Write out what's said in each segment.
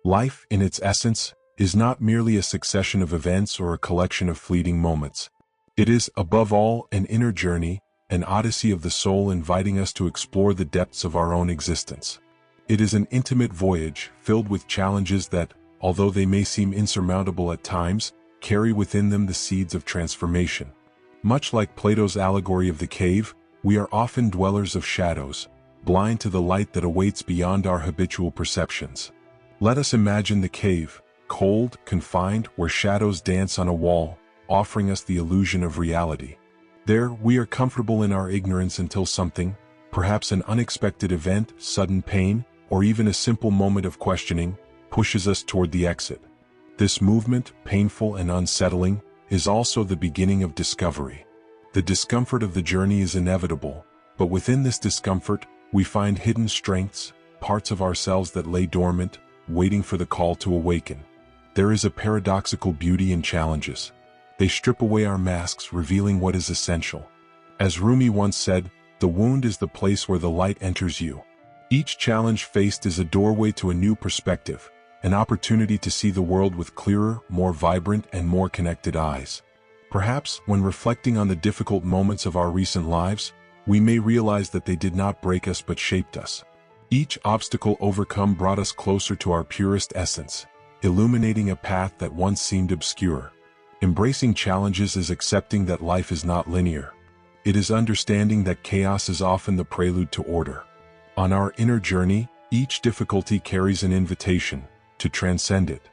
Life, in its essence, is not merely a succession of events or a collection of fleeting moments. It is, above all, an inner journey, an odyssey of the soul inviting us to explore the depths of our own existence. It is an intimate voyage filled with challenges that, although they may seem insurmountable at times, carry within them the seeds of transformation. Much like Plato's allegory of the cave, we are often dwellers of shadows, blind to the light that awaits beyond our habitual perceptions. Let us imagine the cave, cold, confined, where shadows dance on a wall, offering us the illusion of reality. There, we are comfortable in our ignorance until something, perhaps an unexpected event, sudden pain, or even a simple moment of questioning, pushes us toward the exit. This movement, painful and unsettling, is also the beginning of discovery. The discomfort of the journey is inevitable, but within this discomfort, we find hidden strengths, parts of ourselves that lay dormant, waiting for the call to awaken. There is a paradoxical beauty in challenges. They strip away our masks, revealing what is essential. As Rumi once said, "The wound is the place where the light enters you." Each challenge faced is a doorway to a new perspective, an opportunity to see the world with clearer, more vibrant, and more connected eyes. Perhaps, when reflecting on the difficult moments of our recent lives, we may realize that they did not break us but shaped us. Each obstacle overcome brought us closer to our purest essence, illuminating a path that once seemed obscure. Embracing challenges is accepting that life is not linear. It is understanding that chaos is often the prelude to order. On our inner journey, each difficulty carries an invitation to transcend it.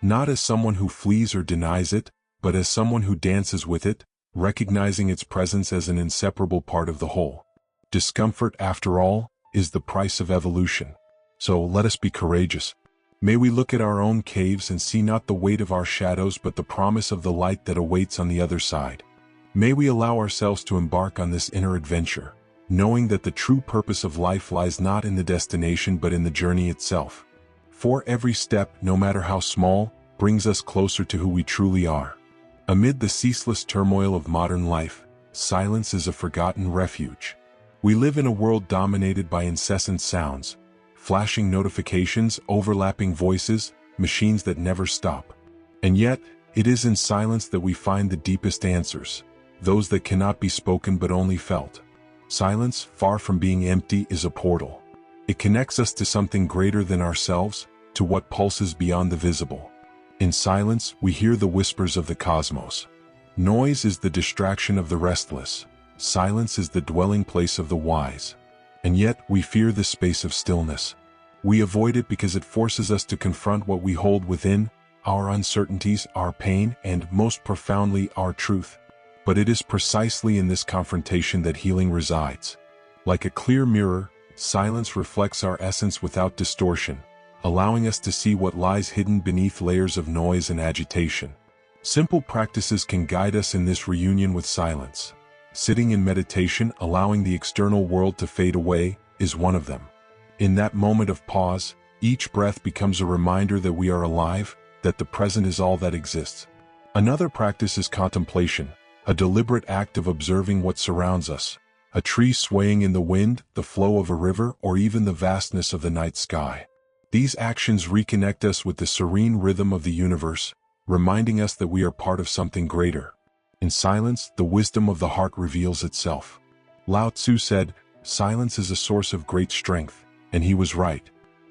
Not as someone who flees or denies it, but as someone who dances with it, recognizing its presence as an inseparable part of the whole. Discomfort, after all, is the price of evolution. So let us be courageous. May we look at our own caves and see not the weight of our shadows but the promise of the light that awaits on the other side. May we allow ourselves to embark on this inner adventure, knowing that the true purpose of life lies not in the destination but in the journey itself. For every step, no matter how small, brings us closer to who we truly are. Amid the ceaseless turmoil of modern life, silence is a forgotten refuge. We live in a world dominated by incessant sounds, flashing notifications, overlapping voices, machines that never stop. And yet, it is in silence that we find the deepest answers, those that cannot be spoken but only felt. Silence, far from being empty, is a portal. It connects us to something greater than ourselves, to what pulses beyond the visible. In silence, we hear the whispers of the cosmos. Noise is the distraction of the restless. Silence is the dwelling place of the wise. And yet, we fear the space of stillness. We avoid it because it forces us to confront what we hold within, our uncertainties, our pain, and, most profoundly, our truth. But it is precisely in this confrontation that healing resides. Like a clear mirror, silence reflects our essence without distortion, allowing us to see what lies hidden beneath layers of noise and agitation. Simple practices can guide us in this reunion with silence. Sitting in meditation, allowing the external world to fade away, is one of them. In that moment of pause, each breath becomes a reminder that we are alive, that the present is all that exists. Another practice is contemplation, a deliberate act of observing what surrounds us. A tree swaying in the wind, the flow of a river, or even the vastness of the night sky. These actions reconnect us with the serene rhythm of the universe, reminding us that we are part of something greater. In silence, the wisdom of the heart reveals itself. Lao Tzu said, "Silence is a source of great strength," and he was right.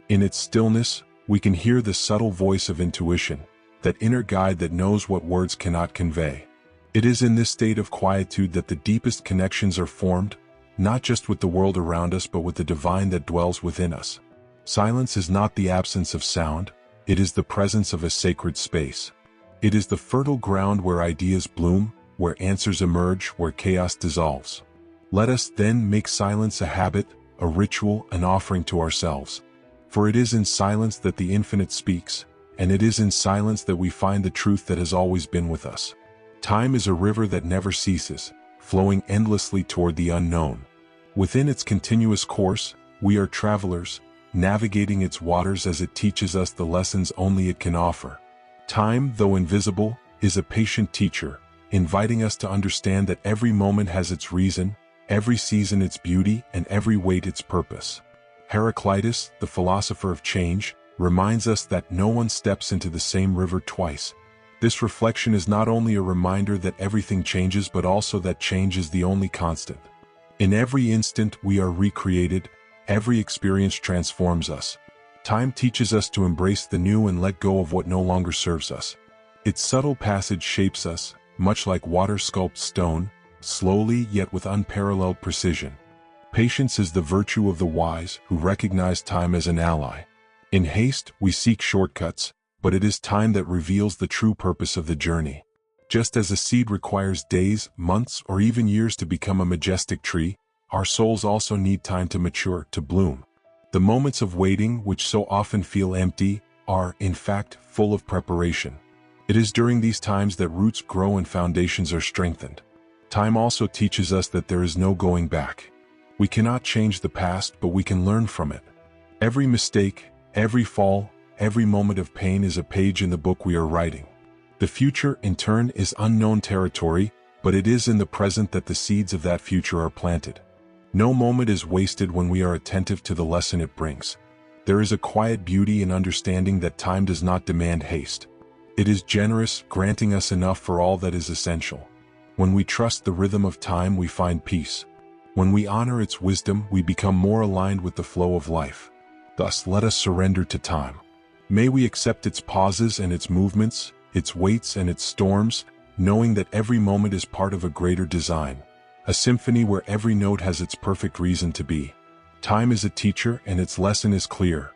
In its stillness, we can hear the subtle voice of intuition, that inner guide that knows what words cannot convey. It is in this state of quietude that the deepest connections are formed, not just with the world around us but with the divine that dwells within us. Silence is not the absence of sound, it is the presence of a sacred space. It is the fertile ground where ideas bloom, where answers emerge, where chaos dissolves. Let us then make silence a habit, a ritual, an offering to ourselves. For it is in silence that the infinite speaks, and it is in silence that we find the truth that has always been with us. Time is a river that never ceases, flowing endlessly toward the unknown. Within its continuous course, we are travelers, navigating its waters as it teaches us the lessons only it can offer. Time, though invisible, is a patient teacher, inviting us to understand that every moment has its reason, every season its beauty, and every wait its purpose. Heraclitus, the philosopher of change, reminds us that no one steps into the same river twice. This reflection is not only a reminder that everything changes but also that change is the only constant. In every instant we are recreated, every experience transforms us. Time teaches us to embrace the new and let go of what no longer serves us. Its subtle passage shapes us, much like water sculpts stone, slowly yet with unparalleled precision. Patience is the virtue of the wise who recognize time as an ally. In haste, we seek shortcuts, but it is time that reveals the true purpose of the journey. Just as a seed requires days, months, or even years to become a majestic tree, our souls also need time to mature, to bloom. The moments of waiting, which so often feel empty, are, in fact, full of preparation. It is during these times that roots grow and foundations are strengthened. Time also teaches us that there is no going back. We cannot change the past, but we can learn from it. Every mistake, every fall, every moment of pain is a page in the book we are writing. The future, in turn, is unknown territory, but it is in the present that the seeds of that future are planted. No moment is wasted when we are attentive to the lesson it brings. There is a quiet beauty in understanding that time does not demand haste. It is generous, granting us enough for all that is essential. When we trust the rhythm of time, we find peace. When we honor its wisdom, we become more aligned with the flow of life. Thus, let us surrender to time. May we accept its pauses and its movements, its waits and its storms, knowing that every moment is part of a greater design, a symphony where every note has its perfect reason to be. Time is a teacher and its lesson is clear.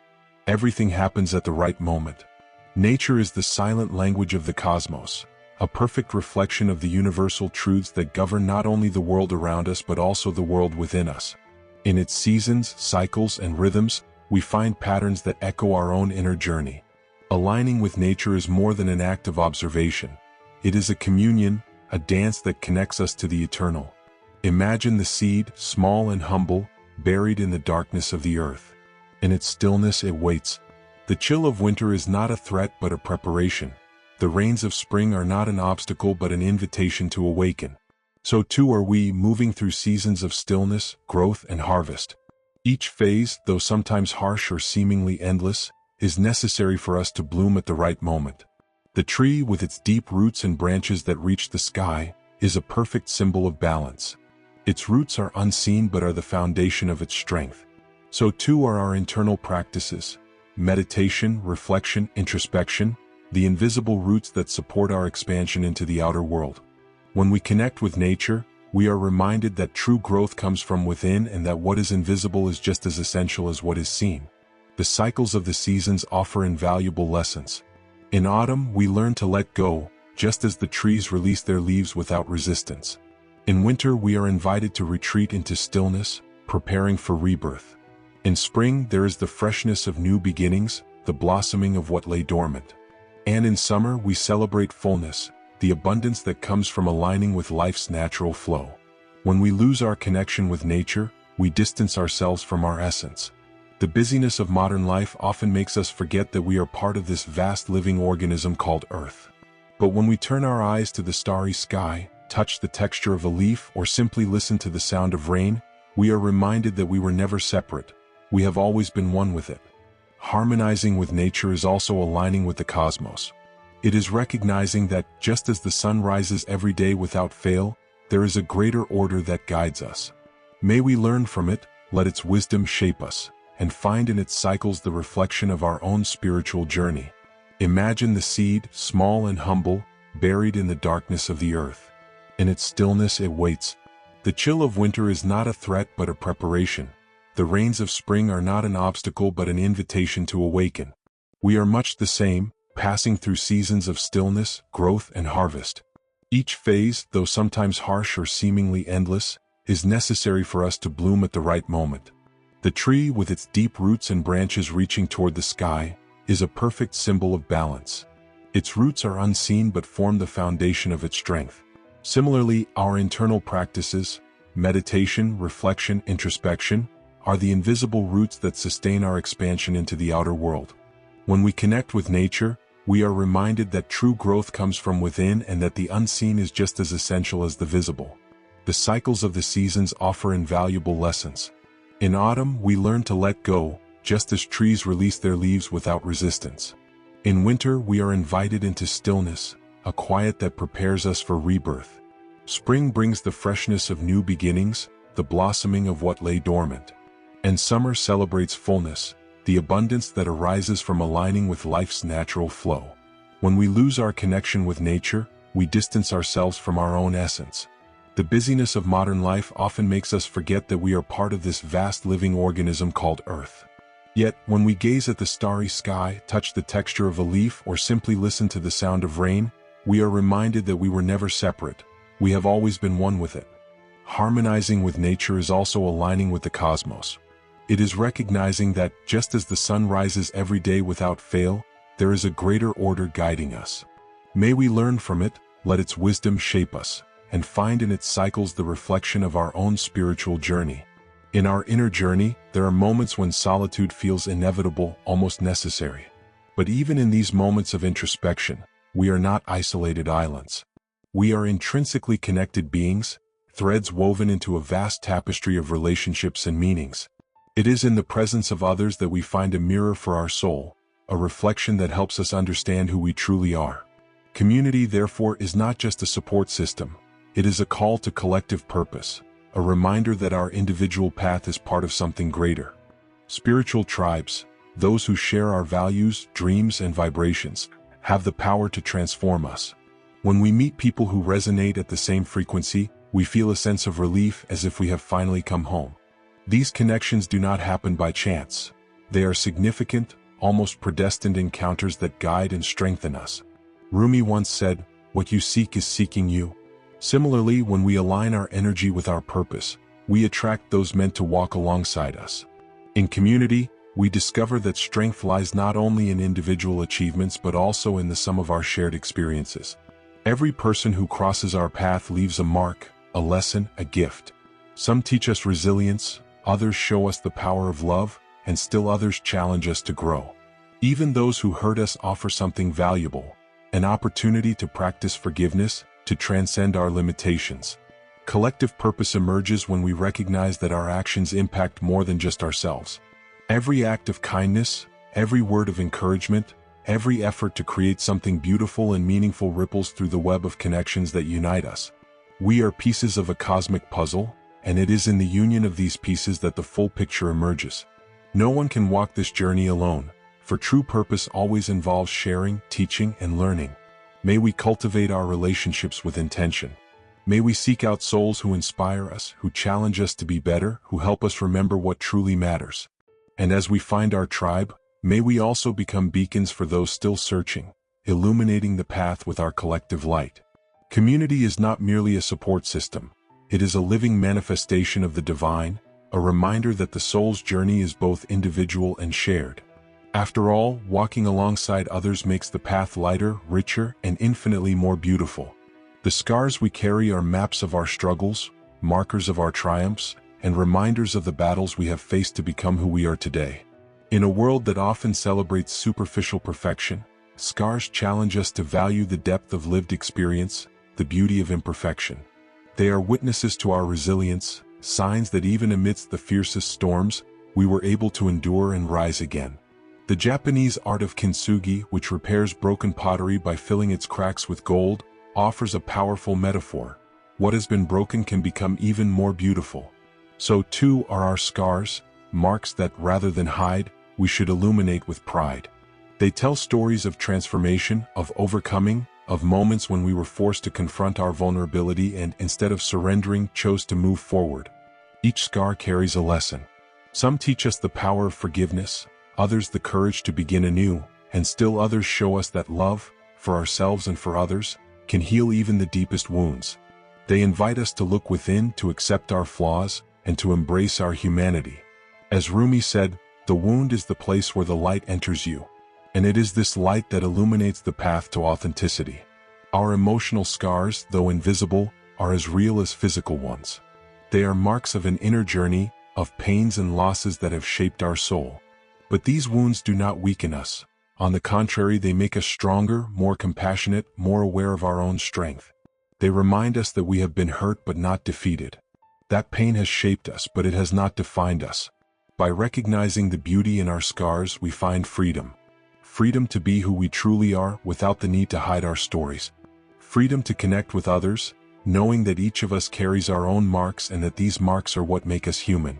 Everything happens at the right moment. Nature is the silent language of the cosmos, a perfect reflection of the universal truths that govern not only the world around us but also the world within us. In its seasons, cycles, and rhythms, we find patterns that echo our own inner journey. Aligning with nature is more than an act of observation. It is a communion, a dance that connects us to the eternal. Imagine the seed, small and humble, buried in the darkness of the earth. In its stillness it waits. The chill of winter is not a threat but a preparation. The rains of spring are not an obstacle but an invitation to awaken. So too are we, moving through seasons of stillness, growth, and harvest. Each phase, though sometimes harsh or seemingly endless, is necessary for us to bloom at the right moment. The tree, with its deep roots and branches that reach the sky, is a perfect symbol of balance. Its roots are unseen but are the foundation of its strength. So too are our internal practices: meditation, reflection, introspection, the invisible roots that support our expansion into the outer world. When we connect with nature, we are reminded that true growth comes from within and that what is invisible is just as essential as what is seen. The cycles of the seasons offer invaluable lessons. In autumn, we learn to let go, just as the trees release their leaves without resistance. In winter, we are invited to retreat into stillness, preparing for rebirth. In spring, there is the freshness of new beginnings, the blossoming of what lay dormant. And in summer, we celebrate fullness, the abundance that comes from aligning with life's natural flow. When we lose our connection with nature, we distance ourselves from our essence. The busyness of modern life often makes us forget that we are part of this vast living organism called Earth. But when we turn our eyes to the starry sky, touch the texture of a leaf, or simply listen to the sound of rain, we are reminded that we were never separate. We have always been one with it. Harmonizing with nature is also aligning with the cosmos. It is recognizing that, just as the sun rises every day without fail, there is a greater order that guides us. May we learn from it, let its wisdom shape us, and find in its cycles the reflection of our own spiritual journey. Imagine the seed, small and humble, buried in the darkness of the earth. In its stillness it waits. The chill of winter is not a threat but a preparation. The rains of spring are not an obstacle but an invitation to awaken. We are much the same, passing through seasons of stillness, growth, and harvest. Each phase, though sometimes harsh or seemingly endless, is necessary for us to bloom at the right moment. The tree, with its deep roots and branches reaching toward the sky, is a perfect symbol of balance. Its roots are unseen but form the foundation of its strength. Similarly, our internal practices, meditation, reflection, introspection, are the invisible roots that sustain our expansion into the outer world. When we connect with nature, we are reminded that true growth comes from within and that the unseen is just as essential as the visible. The cycles of the seasons offer invaluable lessons. In autumn, we learn to let go, just as trees release their leaves without resistance. In winter, we are invited into stillness, a quiet that prepares us for rebirth. Spring brings the freshness of new beginnings, the blossoming of what lay dormant. And summer celebrates fullness, the abundance that arises from aligning with life's natural flow. When we lose our connection with nature, we distance ourselves from our own essence. The busyness of modern life often makes us forget that we are part of this vast living organism called Earth. Yet, when we gaze at the starry sky, touch the texture of a leaf, or simply listen to the sound of rain, we are reminded that we were never separate. We have always been one with it. Harmonizing with nature is also aligning with the cosmos. It is recognizing that, just as the sun rises every day without fail, there is a greater order guiding us. May we learn from it, let its wisdom shape us, and find in its cycles the reflection of our own spiritual journey. In our inner journey, there are moments when solitude feels inevitable, almost necessary. But even in these moments of introspection, we are not isolated islands. We are intrinsically connected beings, threads woven into a vast tapestry of relationships and meanings. It is in the presence of others that we find a mirror for our soul, a reflection that helps us understand who we truly are. Community, therefore, is not just a support system. It is a call to collective purpose, a reminder that our individual path is part of something greater. Spiritual tribes, those who share our values, dreams, and vibrations, have the power to transform us. When we meet people who resonate at the same frequency, we feel a sense of relief, as if we have finally come home. These connections do not happen by chance. They are significant, almost predestined encounters that guide and strengthen us. Rumi once said, "What you seek is seeking you." Similarly, when we align our energy with our purpose, we attract those meant to walk alongside us. In community, we discover that strength lies not only in individual achievements but also in the sum of our shared experiences. Every person who crosses our path leaves a mark, a lesson, a gift. Some teach us resilience, others show us the power of love, and still others challenge us to grow. Even those who hurt us offer something valuable, an opportunity to practice forgiveness, to transcend our limitations. Collective purpose emerges when we recognize that our actions impact more than just ourselves. Every act of kindness, every word of encouragement, every effort to create something beautiful and meaningful ripples through the web of connections that unite us. We are pieces of a cosmic puzzle, and it is in the union of these pieces that the full picture emerges. No one can walk this journey alone, for true purpose always involves sharing, teaching, and learning. May we cultivate our relationships with intention. May we seek out souls who inspire us, who challenge us to be better, who help us remember what truly matters. And as we find our tribe, may we also become beacons for those still searching, illuminating the path with our collective light. Community is not merely a support system. It is a living manifestation of the divine, a reminder that the soul's journey is both individual and shared. After all, walking alongside others makes the path lighter, richer, and infinitely more beautiful. The scars we carry are maps of our struggles, markers of our triumphs, and reminders of the battles we have faced to become who we are today. In a world that often celebrates superficial perfection, scars challenge us to value the depth of lived experience, the beauty of imperfection. They are witnesses to our resilience, signs that even amidst the fiercest storms, we were able to endure and rise again. The Japanese art of kintsugi, which repairs broken pottery by filling its cracks with gold, offers a powerful metaphor. What has been broken can become even more beautiful. So too are our scars, marks that, rather than hide, we should illuminate with pride. They tell stories of transformation, of overcoming, of moments when we were forced to confront our vulnerability and, instead of surrendering, chose to move forward. Each scar carries a lesson. Some teach us the power of forgiveness, others the courage to begin anew, and still others show us that love, for ourselves and for others, can heal even the deepest wounds. They invite us to look within, to accept our flaws, and to embrace our humanity. As Rumi said, "The wound is the place where the light enters you." And it is this light that illuminates the path to authenticity. Our emotional scars, though invisible, are as real as physical ones. They are marks of an inner journey, of pains and losses that have shaped our soul. But these wounds do not weaken us. On the contrary, they make us stronger, more compassionate, more aware of our own strength. They remind us that we have been hurt but not defeated. That pain has shaped us, but it has not defined us. By recognizing the beauty in our scars, we find freedom. Freedom to be who we truly are without the need to hide our stories. Freedom to connect with others, knowing that each of us carries our own marks and that these marks are what make us human.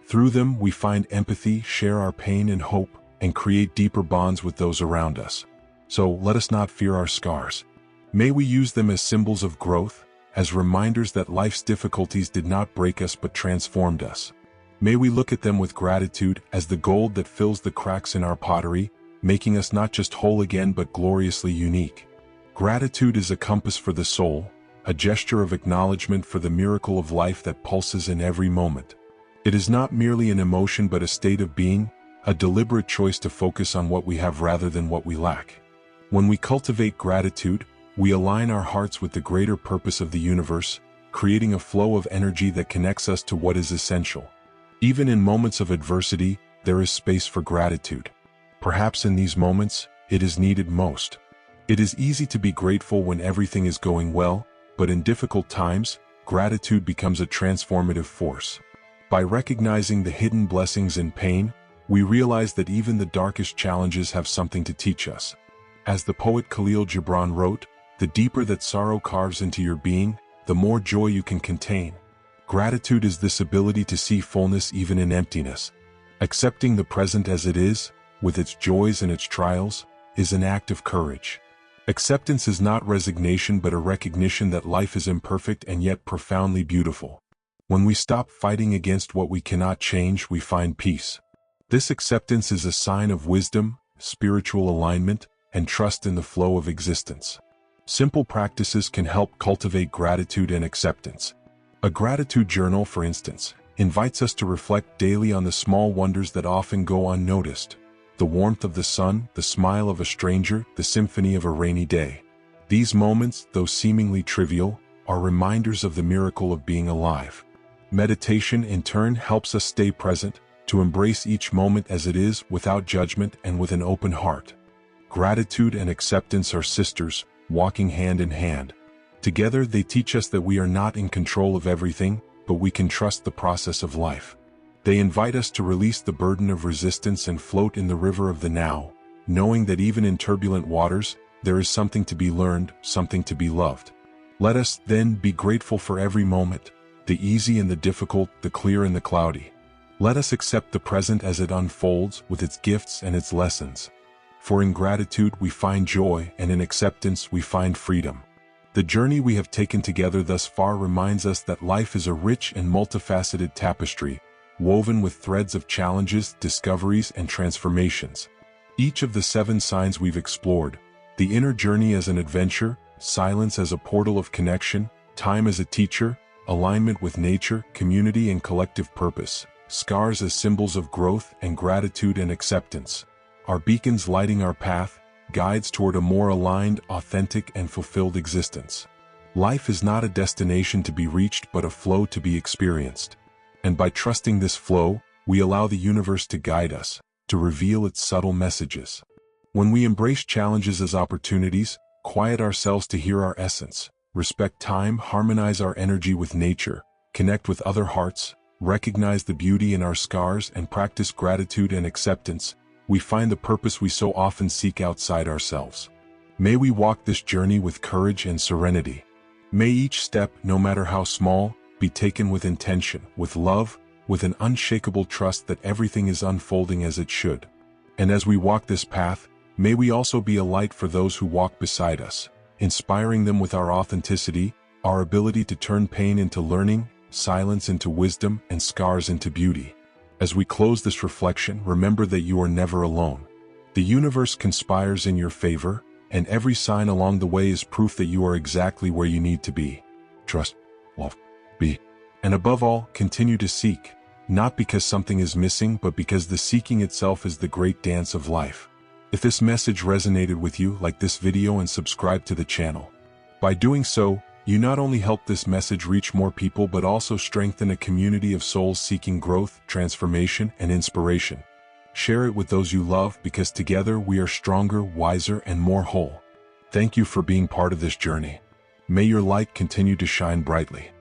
Through them, we find empathy, share our pain and hope, and create deeper bonds with those around us. So let us not fear our scars. May we use them as symbols of growth, as reminders that life's difficulties did not break us but transformed us. May we look at them with gratitude as the gold that fills the cracks in our pottery, making us not just whole again but gloriously unique. Gratitude is a compass for the soul, a gesture of acknowledgement for the miracle of life that pulses in every moment. It is not merely an emotion but a state of being, a deliberate choice to focus on what we have rather than what we lack. When we cultivate gratitude, we align our hearts with the greater purpose of the universe, creating a flow of energy that connects us to what is essential. Even in moments of adversity, there is space for gratitude. Perhaps in these moments, it is needed most. It is easy to be grateful when everything is going well, but in difficult times, gratitude becomes a transformative force. By recognizing the hidden blessings in pain, we realize that even the darkest challenges have something to teach us. As the poet Khalil Gibran wrote, "The deeper that sorrow carves into your being, the more joy you can contain." Gratitude is this ability to see fullness even in emptiness. Accepting the present as it is, with its joys and its trials, is an act of courage. Acceptance is not resignation but a recognition that life is imperfect and yet profoundly beautiful. When we stop fighting against what we cannot change, we find peace. This acceptance is a sign of wisdom, spiritual alignment, and trust in the flow of existence. Simple practices can help cultivate gratitude and acceptance. A gratitude journal, for instance, invites us to reflect daily on the small wonders that often go unnoticed. The warmth of the sun, the smile of a stranger, the symphony of a rainy day. These moments, though seemingly trivial, are reminders of the miracle of being alive. Meditation, in turn, helps us stay present, to embrace each moment as it is without judgment and with an open heart. Gratitude and acceptance are sisters, walking hand in hand. Together they teach us that we are not in control of everything, but we can trust the process of life. They invite us to release the burden of resistance and float in the river of the now, knowing that even in turbulent waters, there is something to be learned, something to be loved. Let us, then, be grateful for every moment, the easy and the difficult, the clear and the cloudy. Let us accept the present as it unfolds with its gifts and its lessons. For in gratitude we find joy, and in acceptance we find freedom. The journey we have taken together thus far reminds us that life is a rich and multifaceted tapestry, woven with threads of challenges, discoveries, and transformations. Each of the 7 signs we've explored, the inner journey as an adventure, silence as a portal of connection, time as a teacher, alignment with nature, community and collective purpose, scars as symbols of growth, and gratitude and acceptance, are beacons lighting our path, guides toward a more aligned, authentic, and fulfilled existence. Life is not a destination to be reached but a flow to be experienced. And by trusting this flow, we allow the universe to guide us, to reveal its subtle messages. When we embrace challenges as opportunities, quiet ourselves to hear our essence, respect time, harmonize our energy with nature, connect with other hearts, recognize the beauty in our scars, and practice gratitude and acceptance, we find the purpose we so often seek outside ourselves. May we walk this journey with courage and serenity. May each step, no matter how small, be taken with intention, with love, with an unshakable trust that everything is unfolding as it should. And as we walk this path, may we also be a light for those who walk beside us, inspiring them with our authenticity, our ability to turn pain into learning, silence into wisdom, and scars into beauty. As we close this reflection, remember that you are never alone. The universe conspires in your favor, and every sign along the way is proof that you are exactly where you need to be. Trust, love, be. And above all, continue to seek, not because something is missing, but because the seeking itself is the great dance of life. If this message resonated with you, like this video and subscribe to the channel. By doing so, you not only help this message reach more people but also strengthen a community of souls seeking growth, transformation, and inspiration. Share it with those you love because together we are stronger, wiser, and more whole. Thank you for being part of this journey. May your light continue to shine brightly.